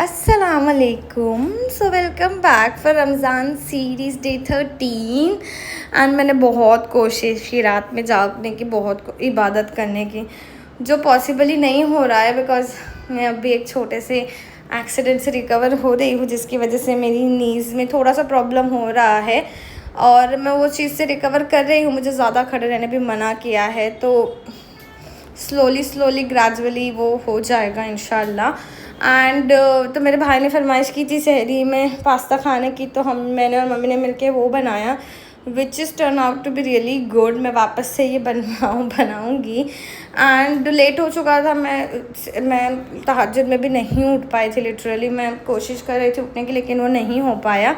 अस्सलामुअलैकुम। So welcome back for Ramzan series day 13। And मैंने बहुत कोशिश की रात में जागने की, बहुत इबादत करने की, जो पॉसिबल ही नहीं हो रहा है बिकॉज़ मैं अभी एक छोटे से एक्सीडेंट से रिकवर हो रही हूँ, जिसकी वजह से मेरी नीज़ में थोड़ा सा प्रॉब्लम हो रहा है और मैं वो चीज़ से रिकवर कर रही हूँ। मुझे ज़्यादा खड़े रहने भी मना किया है, तो स्लोली ग्रेजुअली वो हो जाएगा इंशाल्लाह। एंड तो मेरे भाई ने फरमाइश की थी सहरी में पास्ता खाने की, तो मैंने और मम्मी ने मिलके वो बनाया, which is turn out to be really good. मैं वापस से ये बनाऊँगी। एंड लेट हो चुका था, मैं तहज्जुद में भी नहीं उठ पाई थी। लिटरली मैं कोशिश कर रही थी उठने की, लेकिन वो नहीं हो पाया।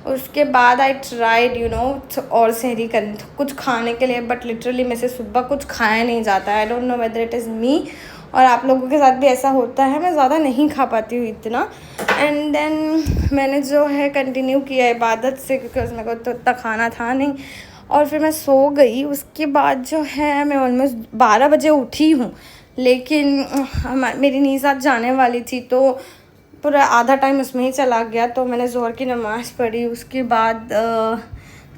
उसके बाद आई ट्राइड और सहरी कर कुछ खाने के लिए, बट लिटरली मेरे से सुबह कुछ खाया नहीं जाता। I don't know whether it is me और आप लोगों के साथ भी ऐसा होता है। मैं ज़्यादा नहीं खा पाती हूँ इतना। एंड देन मैंने जो है कंटिन्यू किया इबादत से, क्योंकि मेरे को तो इतना खाना था नहीं, और फिर मैं सो गई। उसके बाद जो है मैं ऑलमोस्ट 12 बजे उठी हूँ, लेकिन मेरी नींद आज जाने वाली थी, तो पूरा आधा टाइम उसमें ही चला गया। तो मैंने ज़ोहर की नमाज़ पढ़ी, उसके बाद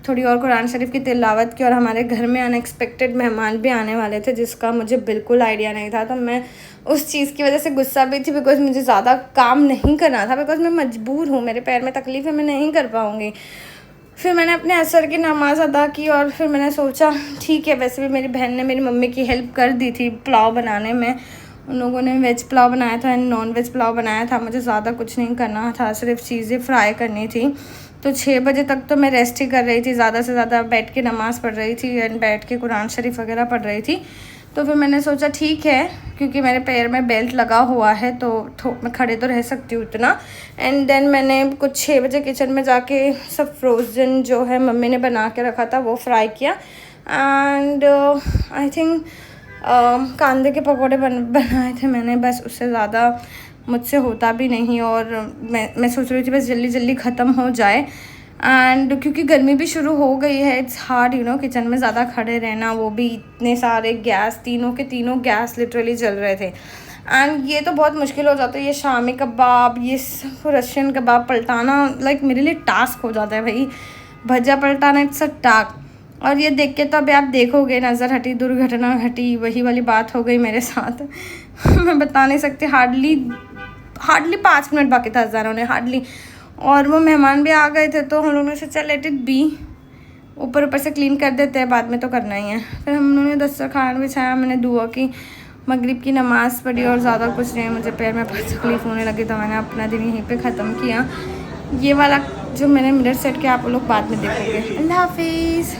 थोड़ी और कुरान शरीफ की तिलावत की, और हमारे घर में अनएक्सपेक्टेड मेहमान भी आने वाले थे, जिसका मुझे बिल्कुल आइडिया नहीं था। तो मैं उस चीज़ की वजह से गुस्सा भी थी, बिकॉज़ मुझे ज़्यादा काम नहीं करना था, बिकॉज़ मैं मजबूर हूँ, मेरे पैर में तकलीफ़ है, मैं नहीं कर पाऊँगी। फिर मैंने अपने असर की नमाज़ अदा की, और फिर मैंने सोचा ठीक है, वैसे भी मेरी बहन ने मेरी मम्मी की हेल्प कर दी थी पुलाव बनाने में। उन लोगों ने वेज पुलाव बनाया था एंड नॉन वेज पुलाव बनाया था। मुझे ज़्यादा कुछ नहीं करना था, सिर्फ चीज़ें फ्राई करनी थी। तो 6 बजे तक तो मैं रेस्ट ही कर रही थी, ज़्यादा से ज़्यादा बैठ के नमाज़ पढ़ रही थी एंड बैठ के कुरान शरीफ वगैरह पढ़ रही थी। तो फिर मैंने सोचा ठीक है, क्योंकि मेरे पैर में बेल्ट लगा हुआ है, तो मैं खड़े तो रह सकती हूँ इतना। एंड देन मैंने कुछ 6 बजे किचन में जाके सब फ्रोज़न जो है मम्मी ने बना के रखा था वो फ्राई किया। एंड आई थिंक कांदे के पकौड़े बनाए थे मैंने, बस उससे ज़्यादा मुझसे होता भी नहीं। और मैं सोच रही थी बस जल्दी जल्दी ख़त्म हो जाए। एंड क्योंकि गर्मी भी शुरू हो गई है, इट्स हार्ड किचन में ज़्यादा खड़े रहना, वो भी इतने सारे गैस, तीनों के तीनों गैस लिटरली जल रहे थे। एंड ये तो बहुत मुश्किल हो जाता है, ये शामी कबाब, ये रशियन कबाब पलटाना लाइक मेरे लिए टास्क हो जाता है भाई। भज्जा पलटाना इट्स अ टास्क। और ये देख के तो अभी आप देखोगे, नज़र हटी दुर्घटना घटी, वही वाली बात हो गई मेरे साथ। मैं बता नहीं सकती, हार्डली 5 मिनट बाकी था अज़ान होने, हार्डली। और वो मेहमान भी आ गए थे, तो हम लोगों ने सोचा लेट इट बी, ऊपर से क्लीन कर देते हैं, बाद में तो करना ही है। फिर हम लोगों ने दस्तरखान बिछाया, मैंने दुआ की, मगरिब की नमाज़ पढ़ी, और ज़्यादा कुछ नहीं। मुझे पैर में बहुत तकलीफ़ होने लगी, तो मैंने अपना दिन यहीं पे ख़त्म किया। ये वाला जो मैंने मिरर सेट किया आप लोग बाद में देखोगे। अल्लाह हाफिज़।